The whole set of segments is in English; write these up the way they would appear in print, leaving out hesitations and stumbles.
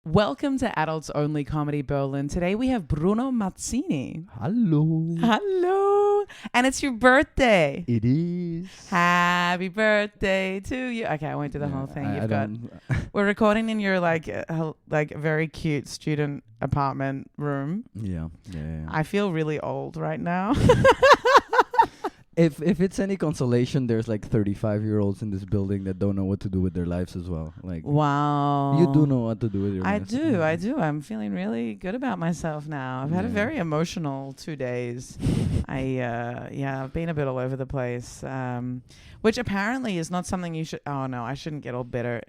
Welcome to Adults Only Comedy Berlin. Today we have Bruno Mazzini. Hello. Hello. And it's your birthday. It is. Happy birthday to you. Okay, I won't do the whole thing. We're recording in your like very cute student apartment room. Yeah. I feel really old right now. If it's any consolation, there's like 35-year-olds in this building that don't know what to do with their lives as well. Like, wow. you do know what to do with your lives. I do. I'm feeling really good about myself now. I've had a very emotional 2 days. I've been a bit all over the place. Which apparently is not something you should. Oh no, I shouldn't get all bitter.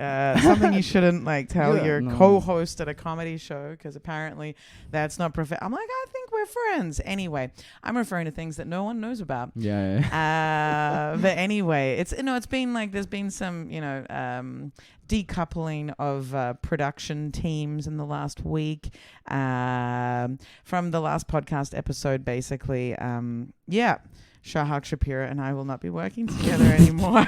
Something you shouldn't like tell your co-host at a comedy show, because apparently that's not I'm like, I think we're friends. Anyway, I'm referring to things that no one knows about. Yeah. But anyway, it's been like there's been some decoupling of production teams in the last week from the last podcast episode. Basically, Shahak Shapira and I will not be working together anymore.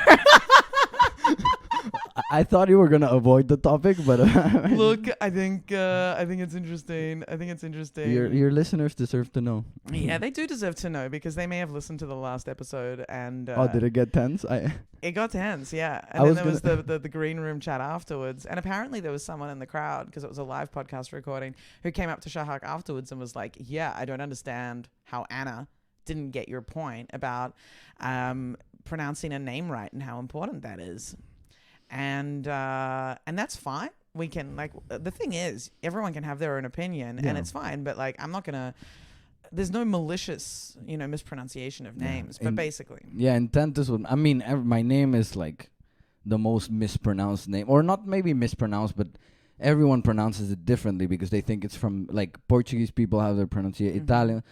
I thought you were gonna avoid the topic, but look, I think it's interesting. Your listeners deserve to know. Yeah, they do deserve to know, because they may have listened to the last episode and. Did it get tense? It got tense, yeah. And then there was the green room chat afterwards, and apparently there was someone in the crowd, because it was a live podcast recording, who came up to Shahak afterwards and was like, "Yeah, I don't understand how Anna didn't get your point about pronouncing a name right and how important that is." And that's fine. We can, like, the thing is, everyone can have their own opinion, and it's fine. But like, I'm not gonna. There's no malicious, mispronunciation of names. But basically, intent is what I mean. My name is like the most mispronounced name, or not maybe mispronounced, but everyone pronounces it differently because they think it's from, like, Portuguese people have their pronunciation. Italian.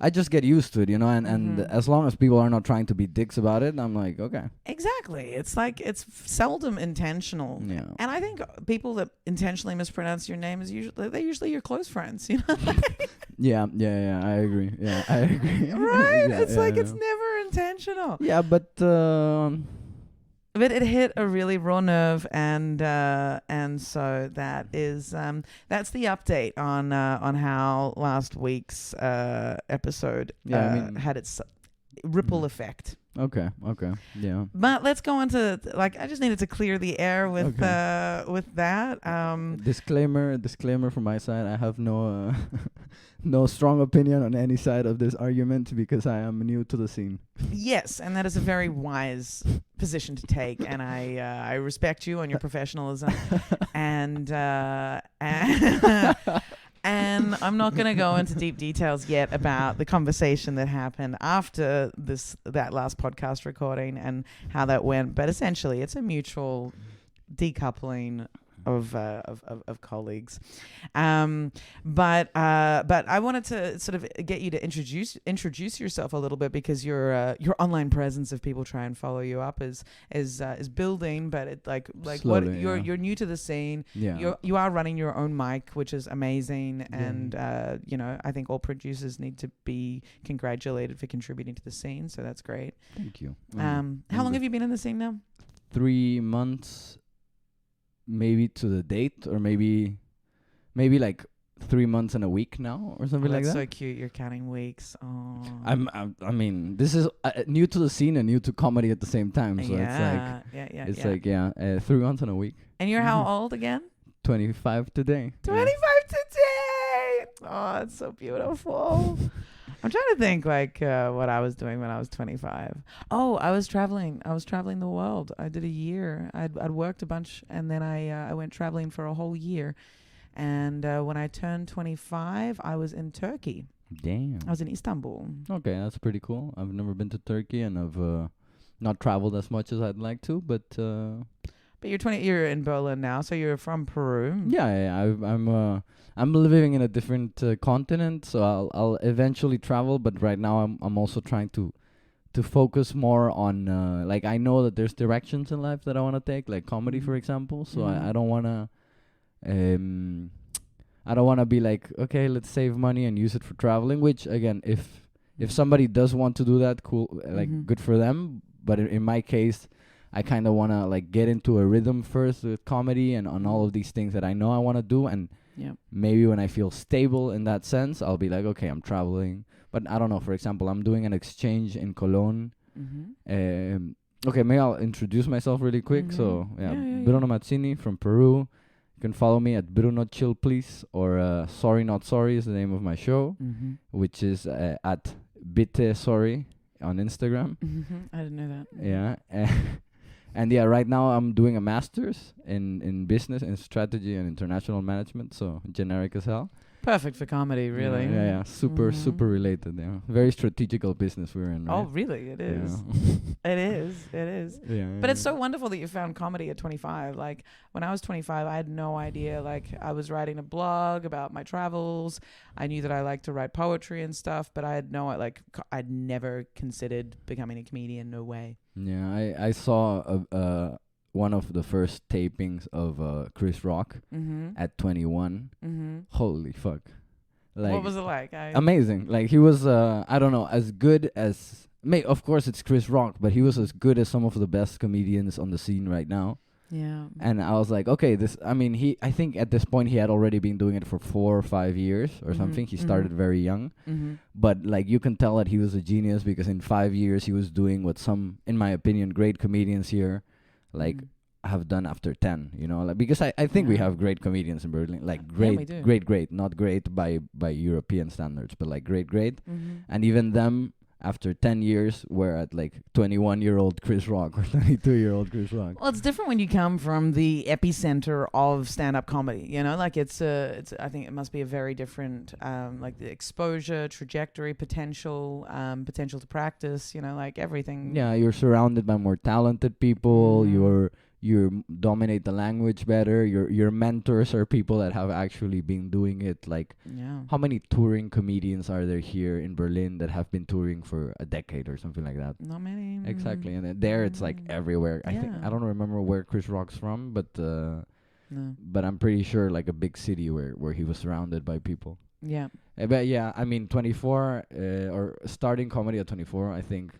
I just get used to it, and as long as people are not trying to be dicks about it, I'm like, okay. Exactly. It's like, it's seldom intentional. Yeah. And I think people that intentionally mispronounce your name they're usually your close friends, Yeah, I agree. Yeah, I agree. Right? It's it's never intentional. Yeah, but it hit a really raw nerve, and so that is that's the update on how last week's episode had its ripple effect. Okay, yeah. But let's go on to, like, I just needed to clear the air with that. Disclaimer from my side. I have no no strong opinion on any side of this argument because I am new to the scene. Yes, and that is a very wise position to take, and I respect you on your professionalism, and and I'm not going to go into deep details yet about the conversation that happened after that last podcast recording and how that went. But essentially, it's a mutual decoupling of colleagues. But I wanted to sort of get you to introduce yourself a little bit, because your online presence, if people try and follow you up, is building, but it like slowly, what you're new to the scene. Yeah. You are running your own mic, which is amazing, and I think all producers need to be congratulated for contributing to the scene, so that's great. Thank you. How long have you been in the scene now? 3 months. Maybe to the date, or maybe like 3 months and a week now, or something like that. That's so cute. You're counting weeks. Oh. I mean, this is new to the scene and new to comedy at the same time. So it's 3 months and a week. And you're how old again? 25 today. 25 today. Oh, it's so beautiful. I'm trying to think what I was doing when I was 25. Oh, I was traveling. The world. I did a year. I'd worked a bunch, and then I went traveling for a whole year. And when I turned 25, I was in Turkey. Damn. I was in Istanbul. Okay, that's pretty cool. I've never been to Turkey, and I've not traveled as much as I'd like to, but. But you're in Berlin now, so you're from Peru. Yeah. I'm living in a different continent, so I'll eventually travel. But right now, I'm also trying to focus more on like, I know that there's directions in life that I want to take, like comedy, for example. So I don't wanna be like, okay, let's save money and use it for traveling. Which, again, if somebody does want to do that, cool, like good for them. But in my case, I kind of want to like get into a rhythm first with comedy and on all of these things that I know I want to do. And maybe when I feel stable in that sense, I'll be like, okay, I'm traveling. But I don't know. For example, I'm doing an exchange in Cologne. Okay, maybe I'll introduce myself really quick. So, Bruno Mazzini from Peru. You can follow me at Bruno Chill Please, or Sorry Not Sorry is the name of my show, which is at Bitte Sorry on Instagram. I didn't know that. Yeah. And right now I'm doing a master's in business and strategy and international management, so generic as hell. Perfect for comedy, really. Yeah. Super related. Yeah. Very strategical business we're in, right? Oh, really? It is. It is. Yeah. But it's so wonderful that you found comedy at 25. Like, when I was 25, I had no idea. Like, I was writing a blog about my travels. I knew that I liked to write poetry and stuff, but I had I'd never considered becoming a comedian. No way. Yeah, I saw one of the first tapings of Chris Rock at 21. Holy fuck. Like, what was it like? Amazing. Like, he was, I don't know, as good as... of course, it's Chris Rock, but he was as good as some of the best comedians on the scene right now. Yeah. And I was like, okay, I think at this point he had already been doing it for 4 or 5 years or something. He started very young. But, like, you can tell that he was a genius because in 5 years he was doing what some, in my opinion, great comedians here like have done after 10, you know, like, because I think we have great comedians in Berlin, like great, not great by European standards, but like great. And even them after 10 years we're at like 21-year-old Chris Rock or 22-year-old Chris Rock. Well, it's different when you come from the epicenter of stand-up comedy, you know, like it's I think it must be a very different like the exposure, trajectory, potential to practice, you know, like everything. Yeah, you're surrounded by more talented people. You dominate the language better. Your mentors are people that have actually been doing it. Like, how many touring comedians are there here in Berlin that have been touring for a decade or something like that? Not many. Exactly, and there it's like everywhere. I think I don't remember where Chris Rock's from, but but I'm pretty sure like a big city where he was surrounded by people. Yeah. But yeah, I mean 24 or starting comedy at 24, I think.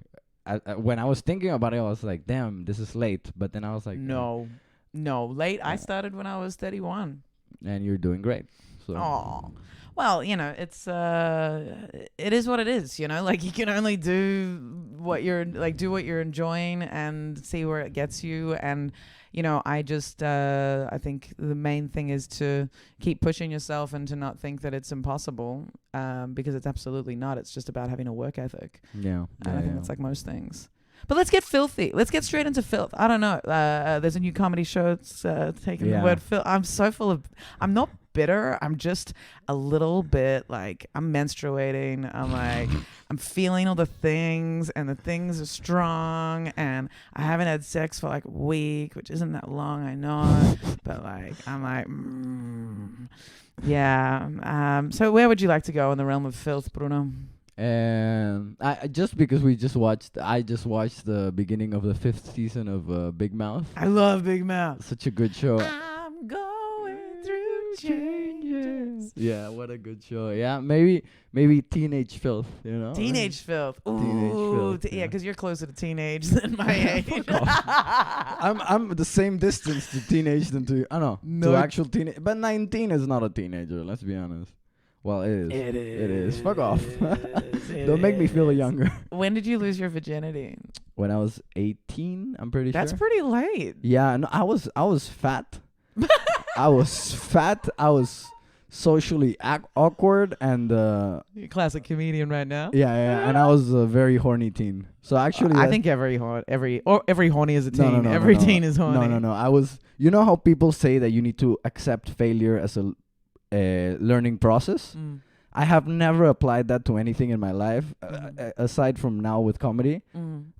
When I was thinking about it, I was like, damn, this is late. But then I was like, no, late. I started when I was 31. And you're doing great. So. Oh, well, you know, it's it is what it is, you know, like you can only do what you're enjoying and see where it gets you. And, you know, I just, I think the main thing is to keep pushing yourself and to not think that it's impossible, because it's absolutely not. It's just about having a work ethic. Yeah. And I think that's like most things. But let's get filthy. Let's get straight into filth. I don't know. There's a new comedy show. It's taking the word filth. I'm so full of... I'm not bitter. I'm just a little bit like... I'm menstruating. I'm like... I'm feeling all the things. And the things are strong. And I haven't had sex for like a week. Which isn't that long, I know. But like... I'm like... yeah. So where would you like to go in the realm of filth, Bruno? I just because I just watched the beginning of the 5th season of Big Mouth. I love Big Mouth. Such a good show. I'm going through changes. Yeah, what a good show. Yeah, maybe teenage filth, you know? Teenage filth. Ooh, teenage filth, yeah, because you're closer to teenage than my age. I'm the same distance to teenage than to to actual teenage. But 19 is not a teenager, let's be honest. Well, it is. It is. Fuck off. Don't make me feel younger. When did you lose your virginity? When I was 18, I'm pretty sure. That's pretty late. Yeah, no, I was fat. I was fat. I was socially awkward and you're a classic comedian right now. Yeah, and I was a very horny teen. So actually I think every horny is a teen. Every teen is horny. No. I was, you know how people say that you need to accept failure as a learning process. I have never applied that to anything in my life aside from now with comedy,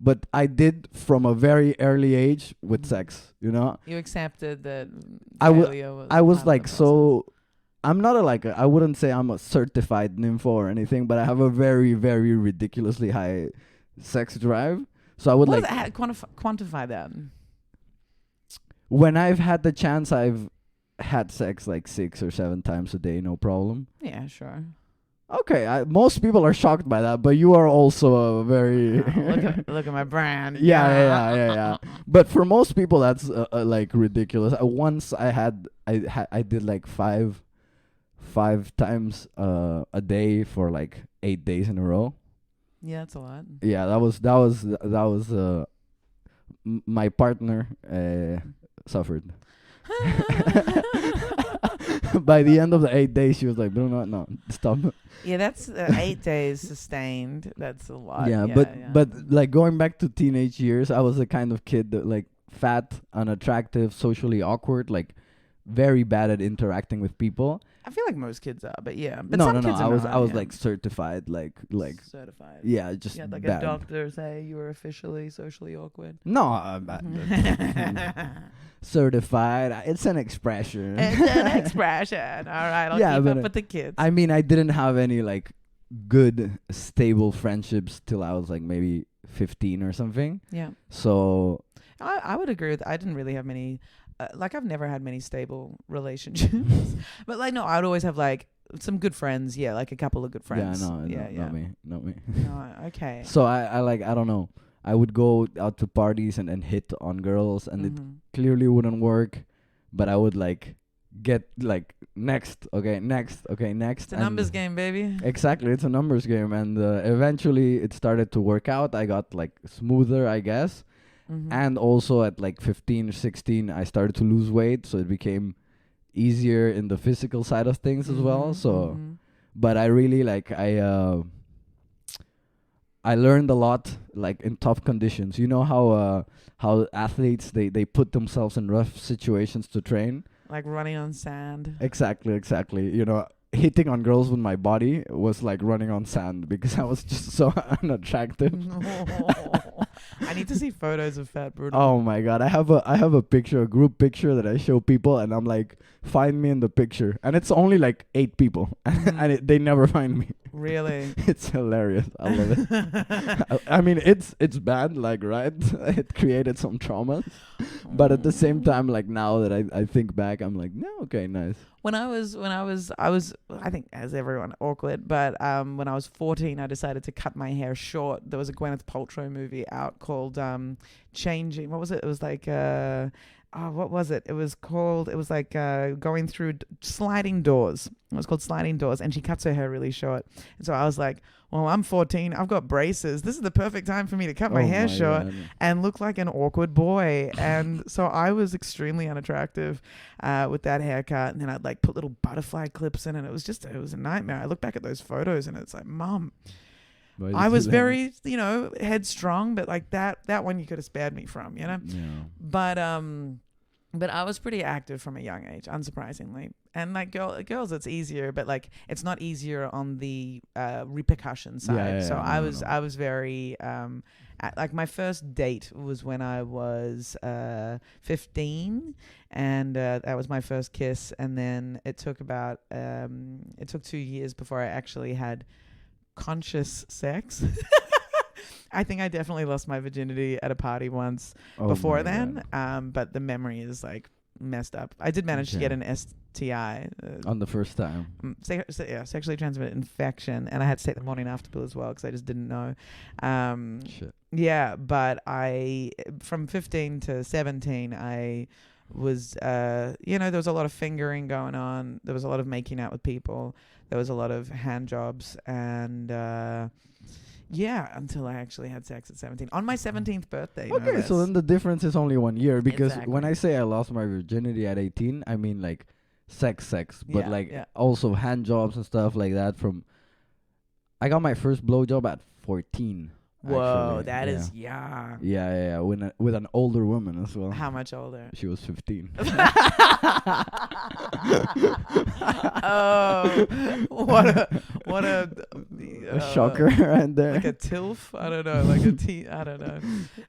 but I did from a very early age with sex, you know. You accepted that I was like, so I'm not I wouldn't say I'm a certified nympho or anything, but I have a very, very ridiculously high sex drive. So I would quantify that. When I've had the chance, I've had sex like 6 or 7 times a day, no problem. Yeah, sure. Okay, most people are shocked by that, but you are also a very Look at my brand. yeah. But for most people, that's like ridiculous. Once I did like five times a day for like 8 days in a row. Yeah, that's a lot. Yeah, that was my partner suffered. By the end of the 8 days, she was like, "Bruno, no, stop." Yeah, that's 8 days sustained. That's a lot. Yeah, but like going back to teenage years, I was the kind of kid that like fat, unattractive, socially awkward, like very bad at interacting with people. I feel like most kids are, but yeah. But No. some kids I was are not, yeah. like certified, like certified. yeah, just Yeah, like bad. a doctor say you were officially socially awkward. No, certified. It's an expression. It's an expression. All right, I'll keep up with the kids. I mean, I didn't have any like good, stable friendships till I was like maybe 15 or something. Yeah. So I would agree with. I didn't really have many. Like I've never had many stable relationships, but like no, I'd always have like some good friends. Yeah, like a couple of good friends. Not me. No, okay. So I like, I don't know. I would go out to parties and hit on girls, and it clearly wouldn't work. But I would like get like next. It's a numbers game, baby. Exactly, it's a numbers game, and eventually it started to work out. I got like smoother, I guess. And also at like 15 or 16, I started to lose weight, so it became easier in the physical side of things as well. So, but I really like I learned a lot like in tough conditions. You know how athletes they put themselves in rough situations to train, like running on sand. Exactly. You know, hitting on girls with my body was like running on sand because I was just so unattractive. I need to see photos of fat Bruno. Oh my god, I have a picture, a group picture that I show people, and I'm like, find me in the picture, and it's only like 8 people, and they never find me. Really? It's hilarious. I love it. I mean, it's bad, like, right? It created some traumas, but at the same time, like now that I think back, I'm like, no, okay, nice. When I was, I think as everyone, awkward, but when I was 14, I decided to cut my hair short. There was a Gwyneth Paltrow movie out called Changing. What was it? It was like, what was it? It was like going through sliding doors. It was called Sliding Doors, and she cuts her hair really short. And so I was like, well, I'm 14. I've got braces. This is the perfect time for me to cut my hair short and look like an awkward boy. And so I was extremely unattractive with that haircut. And then I'd like put little butterfly clips in, and it was a nightmare. I look back at those photos, and it's like, Mom, I was very, headstrong, but like that one you could have spared me from, Yeah. But I was pretty active from a young age, unsurprisingly. And like girls, it's easier, but like it's not easier on the repercussion side. I was very like my first date was when I was 15, and that was my first kiss. And then it took 2 years before I actually had conscious sex. I think I definitely lost my virginity at a party once before then, but the memory is like messed up. I did manage to get an STI. On the first time. Sexually transmitted infection, and I had to take the morning after pill as well because I just didn't know. Shit. Yeah, but from 15 to 17, I was, there was a lot of fingering going on. There was a lot of making out with people. There was a lot of hand jobs, and until I actually had sex at 17. On my 17th birthday. Okay, so then the difference is only 1 year, because Exactly. when I say I lost my virginity at 18, I mean like sex, but also hand jobs and stuff like that. I got my first blowjob at 14. Whoa, actually. that is young. Yeah. With an older woman as well. How much older? She was 15. Oh, what a shocker right there. Like a TILF? I don't know. Like a I don't know.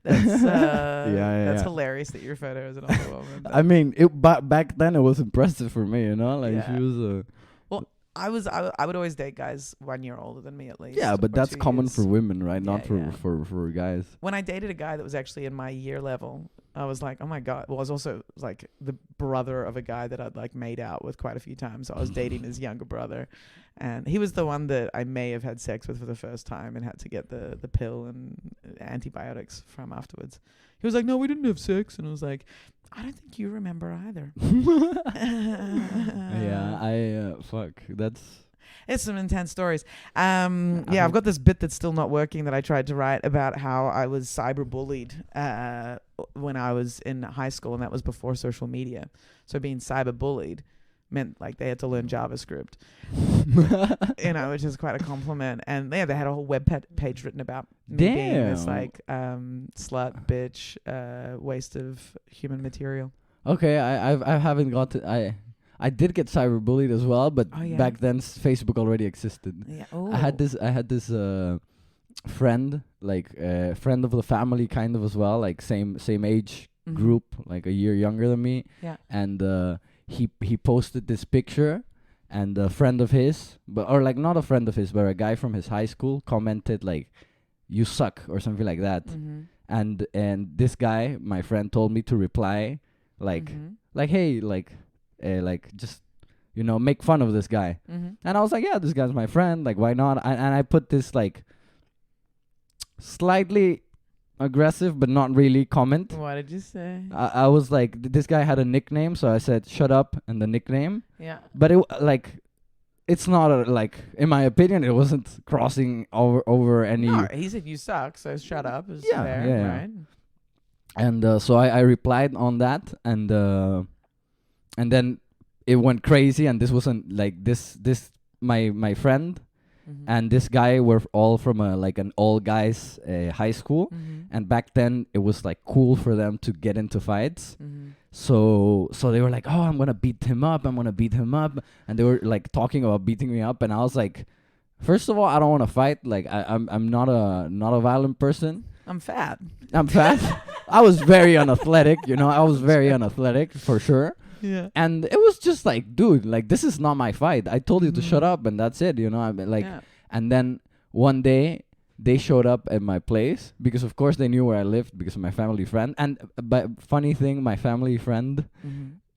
That's that's hilarious that your photo is an older woman. I mean, back then it was impressive for me, Like she was I would always date guys 1 year older than me at least. Yeah, but that's common for women, right? Not Yeah, for guys. When I dated a guy that was actually in my year level, I was like, oh my God. Well, I was also like the brother of a guy that I'd like made out with quite a few times. So I was dating his younger brother. And he was the one that I may have had sex with for the first time and had to get the pill and antibiotics from afterwards. He was like, no, we didn't have sex. And I was like, I don't think you remember either. Yeah, fuck. It's some intense stories. I've got this bit that's still not working that I tried to write about how I was cyberbullied when I was in high school, and that was before social media. So being cyberbullied meant like they had to learn JavaScript, which is quite a compliment. And they had a whole web page written about me being this like slut, bitch, waste of human material. Okay, I haven't got to I did get cyberbullied as well, but back then Facebook already existed. Yeah. I had this friend, like friend of the family kind of as well, like same age group, like a year younger than me. Yeah. And he posted this picture, and a friend of his, or like not a friend of his, but a guy from his high school commented like, "You suck" or something like that. And this guy, my friend, told me to reply like hey, like just make fun of this guy. And I was like, yeah, this guy's my friend, like why not? And I put this like slightly aggressive but not really comment. What did you say? I was like, this guy had a nickname, so I said shut up and the nickname. Yeah. But it's not like, in my opinion, it wasn't crossing over any. No, he said you suck, so shut up is fair, right? And so I replied on that, and then it went crazy, and this wasn't like this my friend and this guy were all from an all guys high school, and back then it was like cool for them to get into fights. So they were like, oh, I'm gonna beat him up, and they were like talking about beating me up, and I was like, first of all, I don't want to fight. Like I'm not a violent person. I'm fat. I was very unathletic, I was very unathletic for sure. Yeah. And it was just like, dude, like this is not my fight. I told you to shut up, and that's it, I mean, like. Yeah. And then one day they showed up at my place because of course they knew where I lived because of my family friend. And but funny thing, my family friend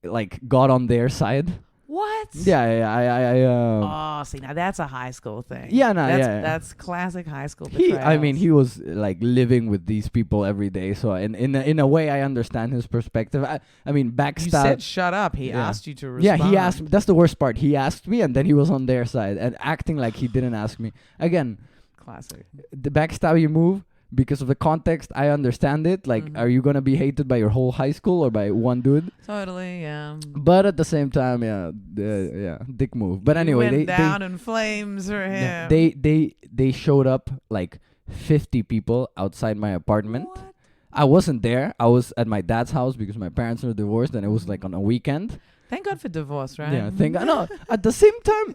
like got on their side. What? Yeah. See, now that's a high school thing. Yeah, no, that's classic high school betrayals. I mean, he was like living with these people every day, so in a way, I understand his perspective. I mean, backstab. You said shut up. He asked you to respond. Yeah, he asked me. That's the worst part. He asked me, and then he was on their side and acting like he didn't ask me. Again, classic. The backstabby move. Because of the context, I understand it. Like, are you gonna be hated by your whole high school or by one dude? Totally, yeah. But at the same time, dick move. But anyway, they went down in flames for him. They showed up like 50 people outside my apartment. What? I wasn't there. I was at my dad's house because my parents are divorced, and it was like on a weekend. Thank God for divorce, right? Yeah, thank God. No, at the same time.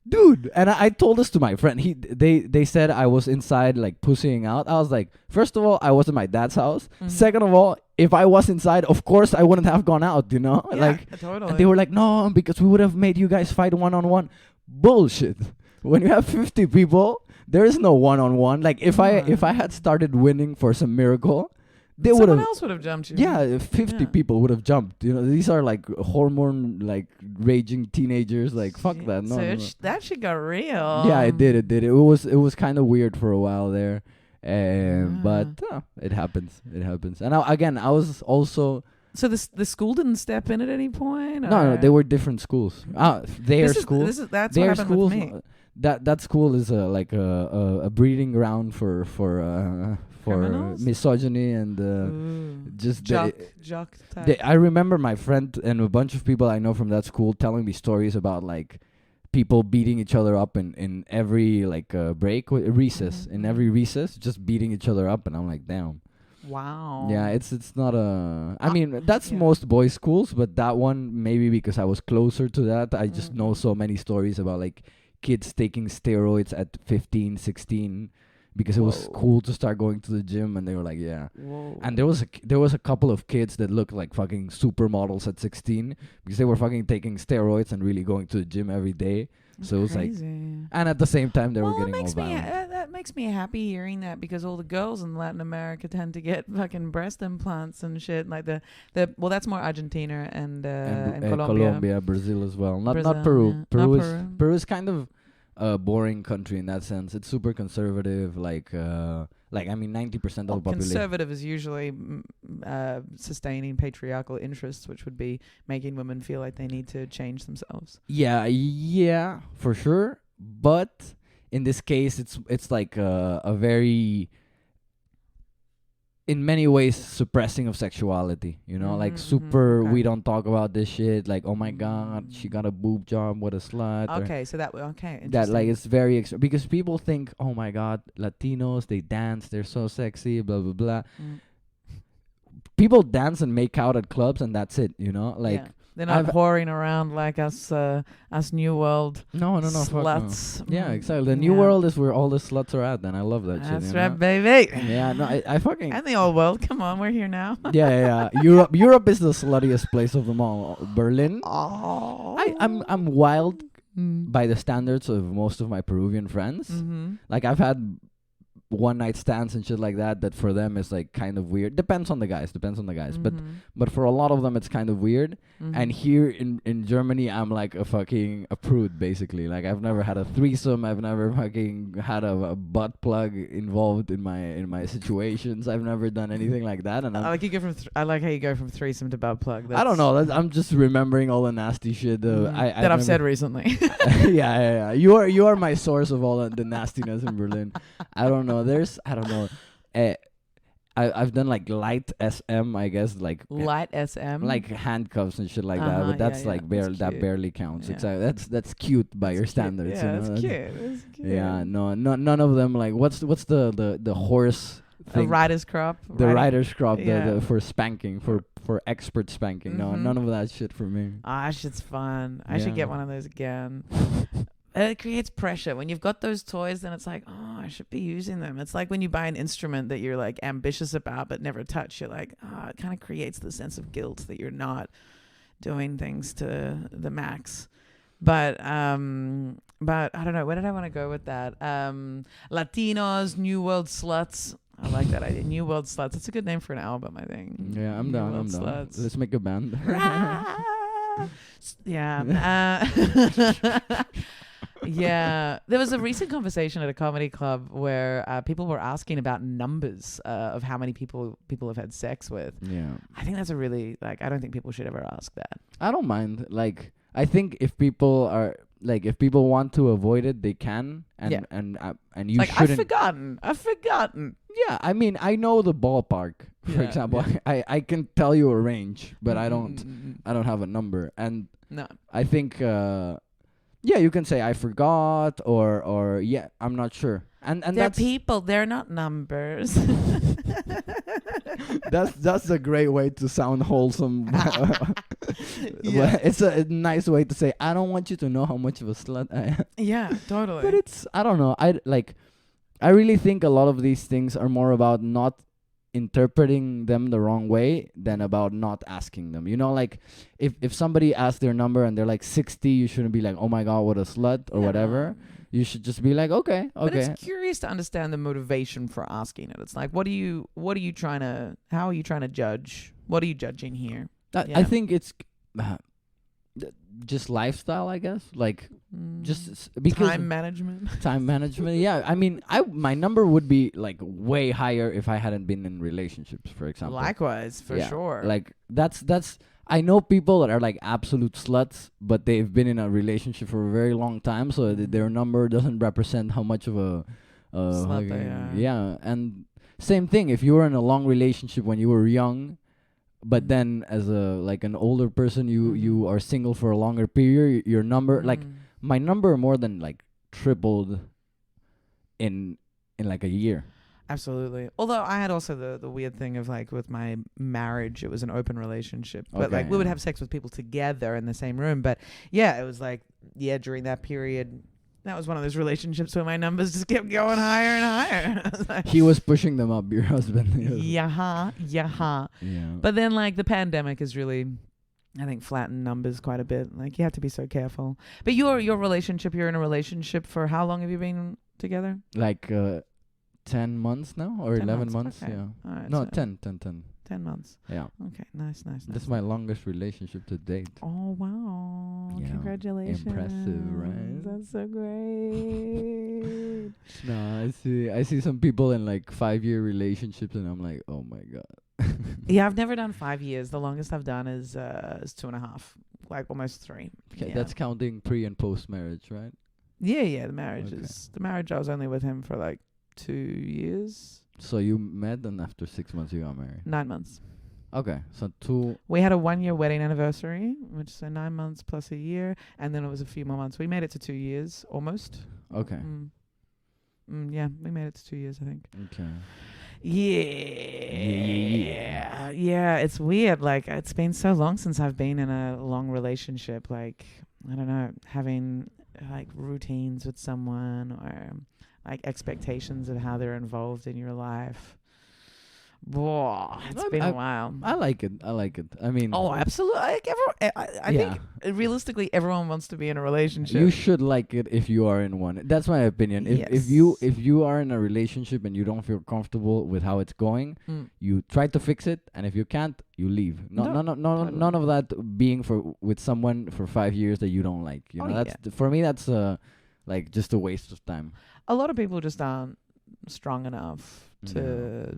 Dude, and I told this to my friend. They said I was inside like pussying out. I was like, first of all, I was at my dad's house. Second of all, if I was inside, of course I wouldn't have gone out, Yeah, like totally. And they were like, no, because we would have made you guys fight one-on-one. Bullshit. When you have 50 people, there is no one-on-one. Like if I had started winning for some miracle, someone else would have jumped you. Yeah, 50 people would have jumped. These are like hormone, like raging teenagers. Like fuck that. No. That shit got real. Yeah, it did. It was kind of weird for a while there, but it happens. And I was also. So the school didn't step in at any point. No, they were different schools. Their school. That's their what happened schools, with me. That school is like a breeding ground for misogyny and just jock type. I remember my friend and a bunch of people I know from that school telling me stories about like people beating each other up in every like break recess in every recess, just beating each other up, and I'm like, damn. Wow. Yeah, it's not a. I mean, that's most boys' schools, but that one maybe because I was closer to that, I just know so many stories about like kids taking steroids at 15, 16. Because it was cool to start going to the gym, and they were like, yeah. Whoa. And there was a couple of kids that looked like fucking supermodels at 16 because they were fucking taking steroids and really going to the gym every day. So it was crazy. like, and at the same time they were getting all violent. That makes makes me happy hearing that, because all the girls in Latin America tend to get fucking breast implants and shit. Like well, that's more Argentina and Colombia. Brazil as well. Not Brazil, Peru. yeah. Peru is kind of a boring country in that sense. It's super conservative. Like I mean, 90% of the population. Conservative is usually sustaining patriarchal interests, which would be making women feel like they need to change themselves. Yeah, for sure. But in this case, it's like a very, in many ways, suppressing of sexuality. You know, like super. Okay. We don't talk about this shit. Like, oh my god, she got a boob job. What a slut. Okay, so okay. That like it's very because people think, oh my god, Latinos, they dance, they're so sexy, blah blah blah. People dance and make out at clubs, and that's it. You know, like. Yeah. They're not whoring around like us New World no, sluts. No. Yeah, exactly. The New World is where all the sluts are at, and I love that shit. That's right, baby. Yeah, no, I fucking... And the old world, come on, we're here now. yeah. Europe is the sluttiest place of them all. Berlin. Oh. I'm wild by the standards of most of my Peruvian friends. Like, I've had one night stands and shit like that for them is like kind of weird. Depends on the guys. But for a lot of them it's kind of weird. And here in Germany I'm like a prude basically. Like, I've never had a threesome. I've never fucking had a butt plug involved in my situations. I've never done anything like that. And I like how you go from threesome to butt plug. I don't know. I'm just remembering all the nasty shit that I've said recently. Yeah. You are my source of all the nastiness in Berlin. I don't know. I've done like light SM, I guess, like light SM, like handcuffs and shit like that. But that's that barely counts. Yeah. It's that's cute by your standards. Yeah, you know? That's cute. Yeah, no, none of them like what's the horse thing? A rider's crop. The rider's crop, the for spanking for expert spanking. No, none of that shit for me. That shit's fun. I should get one of those again. It creates pressure. When you've got those toys, then it's like, oh, I should be using them. It's like when you buy an instrument that you're like ambitious about but never touch. You're like, oh, it kind of creates the sense of guilt that you're not doing things to the max. But I don't know. Where did I want to go with that? Latinos, New World sluts. I like that idea. New World sluts. It's a good name for an album, I think. Yeah, I'm down. Sluts. Let's make a band. Yeah. Yeah, there was a recent conversation at a comedy club where people were asking about numbers of how many people have had sex with. Yeah, I think that's a really I don't think people should ever ask that. I don't mind. Like, I think if people want to avoid it, they can. And you shouldn't. I've forgotten. Yeah, I mean, I know the ballpark. For example, I can tell you a range, but I don't have a number. And no, I think. Yeah, you can say I forgot or yeah, I'm not sure. And they're people, they're not numbers. That's a great way to sound wholesome. It's a nice way to say I don't want you to know how much of a slut I am. Yeah, totally. But I don't know. I really think a lot of these things are more about not interpreting them the wrong way than about not asking them. You know, like if somebody asks their number and they're like 60, you shouldn't be like, oh my god, what a slut or whatever. You should just be like, okay. But it's curious to understand the motivation for asking it. It's like, how are you trying to judge? What are you judging here? I think it's just lifestyle, I guess. Like, just because time management. Yeah, I mean, my number would be like way higher if I hadn't been in relationships, for example. Likewise, for sure. Like that's. I know people that are like absolute sluts, but they've been in a relationship for a very long time, so their number doesn't represent how much of a slut they are. Yeah, and same thing. If you were in a long relationship when you were young, but then as an older person, you are single for a longer period, your number my number more than tripled in like a year. Absolutely. Although I had also the weird thing of with my marriage, it was an open relationship, but we would have sex with people together in the same room. But yeah, it was during that period, that was one of those relationships where my numbers just kept going higher and higher. He was pushing them up, your husband. Yeah. But then the pandemic has really, I think, flattened numbers quite a bit. You have to be so careful. But your relationship, you're in a relationship for how long have you been together? 10 months now or 10 11 months, months. okay. Yeah. All right, No, so 10. 10 months. Yeah. Okay, nice. This is my longest relationship to date. Oh, wow. Yeah. Congratulations. Impressive, right? That's so great. No, I see some people in like 5-year relationships, and I'm like, oh my god. Yeah, I've never done 5 years. The longest I've done is 2.5, like almost 3. Okay, Yeah. that's counting pre and post marriage, right? Yeah. The marriage Okay. the marriage. I was only with him for like 2 years, So you met, and after 6 months you got married. 9 months. Okay, so 2. We had a 1-year wedding anniversary, which is 9 months plus a year, and then it was a few more months. We made it to 2 years almost. Okay. Yeah, we made it to 2 years, I think. Okay. Yeah, it's weird. Like, it's been so long since I've been in a long relationship. Like, I don't know, having like routines with someone or like expectations of how they're involved in your life. Whoa, it's been a while. I like it. I mean, Oh, absolutely. Like I think realistically, everyone wants to be in a relationship. you should like it if you are in one. That's my opinion. If you are in a relationship and you don't feel comfortable with how it's going, you try to fix it, and if you can't, you leave. None of that being with someone for 5 years that you don't like. You know, for me that's like just a waste of time. A lot of people just aren't strong enough to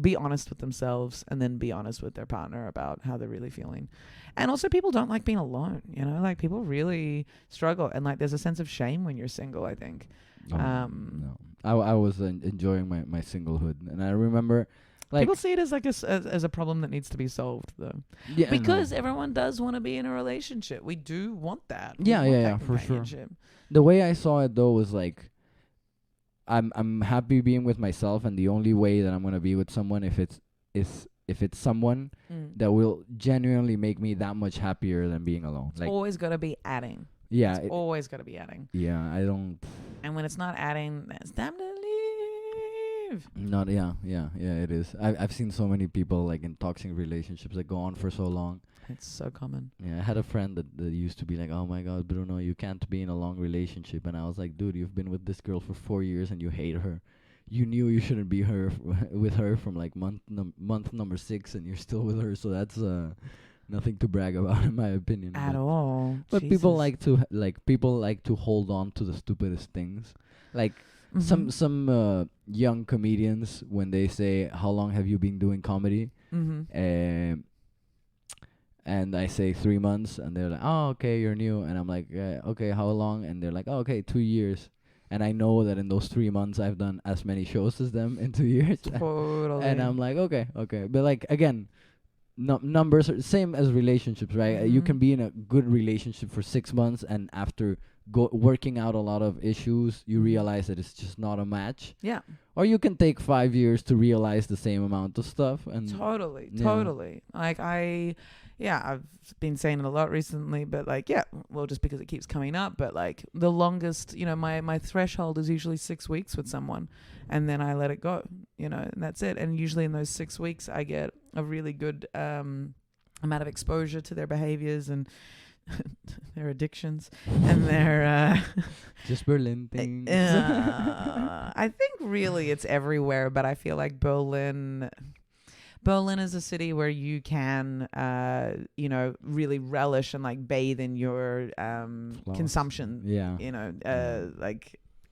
be honest with themselves and then be honest with their partner about how they're really feeling. And also people don't like being alone, you know, like people really struggle, and like there's a sense of shame when you're single, I think. No. I was enjoying my singlehood, and I remember like people see it as like as a problem that needs to be solved though. Yeah, because everyone does want to be in a relationship. We do want that. Yeah, for sure. The way I saw it though was like I'm happy being with myself, and the only way that I'm gonna be with someone if it's someone that will genuinely make me that much happier than being alone. It's always gotta be adding. Yeah, it's always gotta be adding. Yeah, I don't. And when it's not adding, it's time to leave. Not yeah. It is. I've seen so many people like in toxic relationships that go on for so long. It's so common. Yeah, I had a friend that used to be like, "Oh my God, Bruno, you can't be in a long relationship." And I was like, "Dude, you've been with this girl for 4 years and you hate her. You knew you shouldn't be with her from like month number 6, and you're still with her. So that's nothing to brag about, in my opinion. At all. But people like to hold on to the stupidest things, like some young comedians when they say, "How long have you been doing comedy?" And I say 3 months, and they're like, "Oh, okay, you're new." And I'm like, "Okay, how long?" And they're like, "Oh, okay, 2 years." And I know that in those 3 months, I've done as many shows as them in 2 years. Totally. And I'm like, okay. But like, again, numbers are same as relationships, right? You can be in a good relationship for 6 months, and after working out a lot of issues, you realize that it's just not a match. Yeah. Or you can take 5 years to realize the same amount of stuff. And Totally. Like I've been saying it a lot recently, but like, just because it keeps coming up, but like the longest, my threshold is usually 6 weeks with someone, and then I let it go, and that's it. And usually in those 6 weeks, I get a really good amount of exposure to their behaviors and their addictions and their just Berlin things. I think really it's everywhere, but I feel like Berlin is a city where you can, really relish and like bathe in your consumption. Yeah.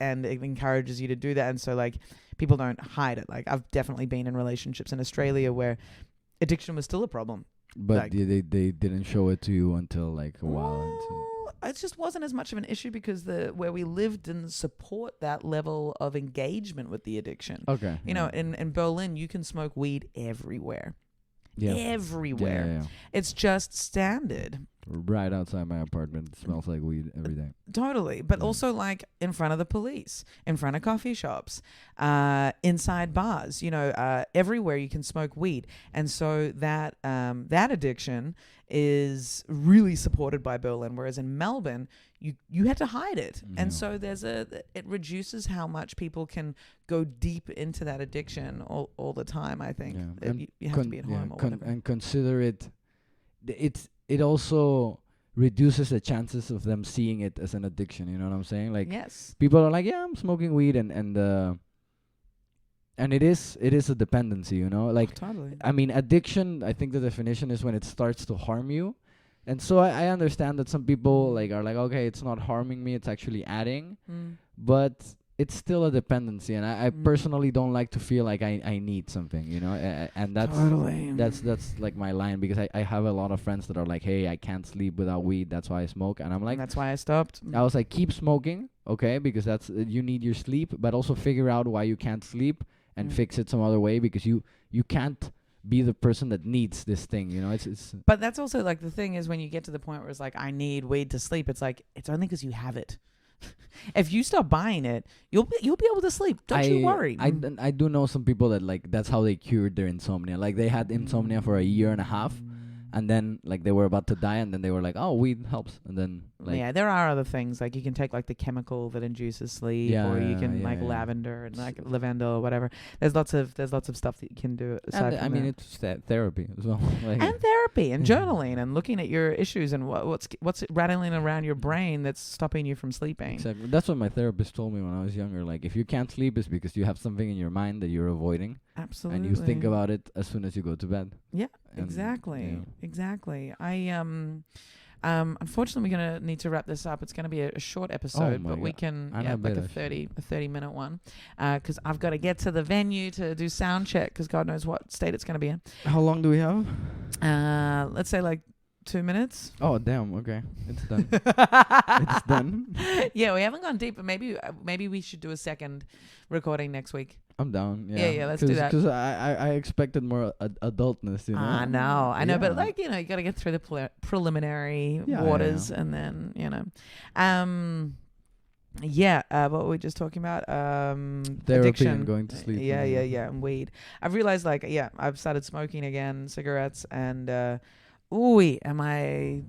And it encourages you to do that. And so like people don't hide it. Like I've definitely been in relationships in Australia where addiction was still a problem. But like, they didn't show it to you until like a while. It just wasn't as much of an issue because where we lived didn't support that level of engagement with the addiction. Okay. In Berlin, you can smoke weed everywhere. Yeah. Everywhere. Yeah. It's just standard. Right outside my apartment, it smells like weed every day. Totally. But also like in front of the police, in front of coffee shops, inside bars, everywhere you can smoke weed. And so that addiction is really supported by Berlin, whereas in Melbourne, you had to hide it. Yeah. And so it reduces how much people can go deep into that addiction all the time, I think. Yeah. You have to be at home or whatever. And consider it also reduces the chances of them seeing it as an addiction. You know what I'm saying? Like, yes, people are like, yeah, I'm smoking weed, and And it is a dependency, you know. Like, Totally. I mean, addiction, I think the definition is when it starts to harm you. And so I understand that some people like are like, okay, it's not harming me, it's actually adding. But it's still a dependency, and I personally don't like to feel like I need something, you know. And that's like my line, because I have a lot of friends that are like, hey, I can't sleep without weed, that's why I smoke. And I'm like, that's why I stopped. I was like, keep smoking, okay, because that's you need your sleep, but also figure out why you can't sleep and fix it some other way, because you can't be the person that needs this thing, you know. It's But that's also like the thing is when you get to the point where it's like, I need weed to sleep, it's like, it's only because you have it. If you stop buying it, you'll be able to sleep. Don't you worry. I do know some people that like that's how they cured their insomnia. Like they had insomnia for a year and a half, and then like they were about to die, and then they were like, oh, weed helps. And then like, yeah, there are other things like you can take like the chemical that induces sleep, or you can lavender and like lavender or whatever. There's lots of stuff that you can do aside from I mean, it's therapy as well. Like and therapy and journaling and looking at your issues and what's rattling around your brain that's stopping you from sleeping. Exactly. That's what my therapist told me when I was younger. Like, if you can't sleep, it's because you have something in your mind that you're avoiding. Absolutely. And you think about it as soon as you go to bed. Yeah, exactly. Exactly. Unfortunately, we're going to need to wrap this up. It's going to be a short episode, but we can, like a 30-minute one. Because I've got to get to the venue to do sound check, because God knows what state it's going to be in. How long do we have? Let's say like 2 minutes. Oh, damn. Okay. It's done. It's done. Yeah, we haven't gone deep, but maybe we should do a second recording next week. I'm down. Yeah, let's do that. Because I expected more adultness, you know. I know, but like, you know, you got to get through the preliminary waters, and then, you know, what were we just talking about? Therapy addiction, and going to sleep. And weed. I've realized, like, I've started smoking again, cigarettes, and am I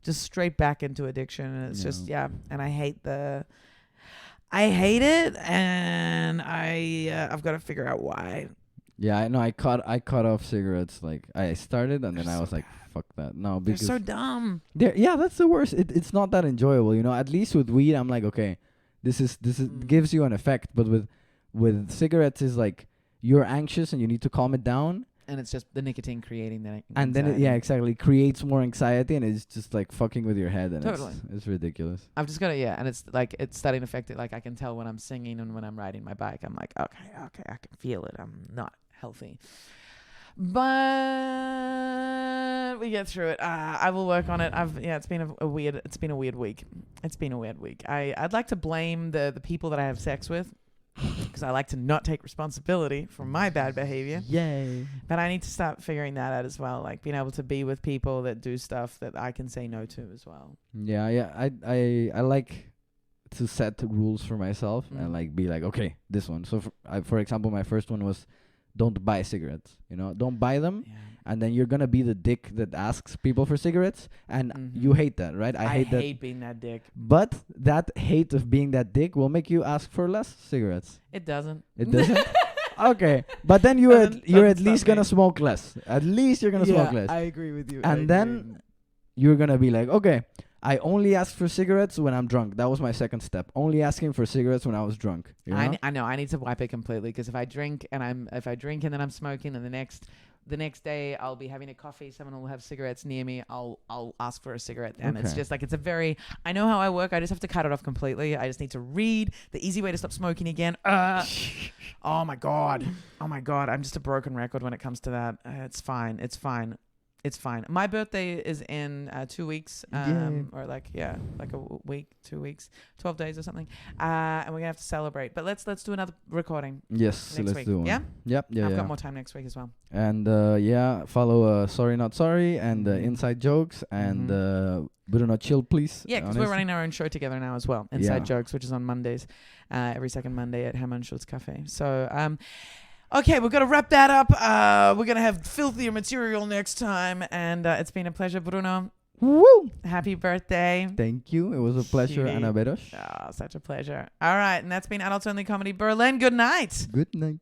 just straight back into addiction? And it's just and I hate it, and I've got to figure out why. Yeah, I know. I cut off cigarettes. Like, I started, and then I was like, fuck that. No, because they're so dumb. That's the worst. It's not that enjoyable, you know. At least with weed, I'm like, okay, this is gives you an effect. But with cigarettes, is like you're anxious and you need to calm it down. And it's just the nicotine creating that. And then exactly, creates more anxiety, and it's just like fucking with your head, and it's ridiculous. I've just got to and it's like it's starting to affect it. Like I can tell when I'm singing and when I'm riding my bike. I'm like, okay, I can feel it. I'm not healthy, but we get through it. I will work on it. It's been a weird week. I'd like to blame the people that I have sex with, because I like to not take responsibility for my bad behavior. Yay. But I need to start figuring that out as well, like being able to be with people that do stuff that I can say no to as well. Yeah. I like to set rules for myself and like be like, okay, this one. So for example, my first one was don't buy cigarettes, you know, don't buy them. Yeah. And then you're going to be the dick that asks people for cigarettes. And you hate that, right? I hate being that dick. But that hate of being that dick will make you ask for less cigarettes. It doesn't. It doesn't? Okay. But then you're at least going to smoke less. At least you're going to smoke less. I agree with you. And then you're going to be like, okay, I only ask for cigarettes when I'm drunk. That was my second step. Only asking for cigarettes when I was drunk. You know? I know. I need to wipe it completely, because if I drink and then I'm smoking, and the next day I'll be having a coffee, someone will have cigarettes near me, I'll ask for a cigarette. And it's just like, I know how I work. I just have to cut it off completely. I just need to read the easy way to stop smoking again. Oh my God. I'm just a broken record when it comes to that. It's fine. My birthday is in 2 weeks, or like a week, 2 weeks, 12 days or something. And we're gonna have to celebrate. But let's do another recording. Yes, next let's week. do one. Yeah. Yep. I've got more time next week as well. And follow Sorry Not Sorry and Inside Jokes and Bruno Chill, please. Yeah, because we're running our own show together now as well. Inside Jokes, which is on Mondays, every second Monday at Hammer & Schultz Cafe. So okay, we've got to wrap that up. We're going to have filthier material next time. And it's been a pleasure, Bruno. Woo! Happy birthday. Thank you. It was a pleasure, Anna Beros. Oh, such a pleasure. All right, and that's been Adults Only Comedy Berlin. Good night. Good night.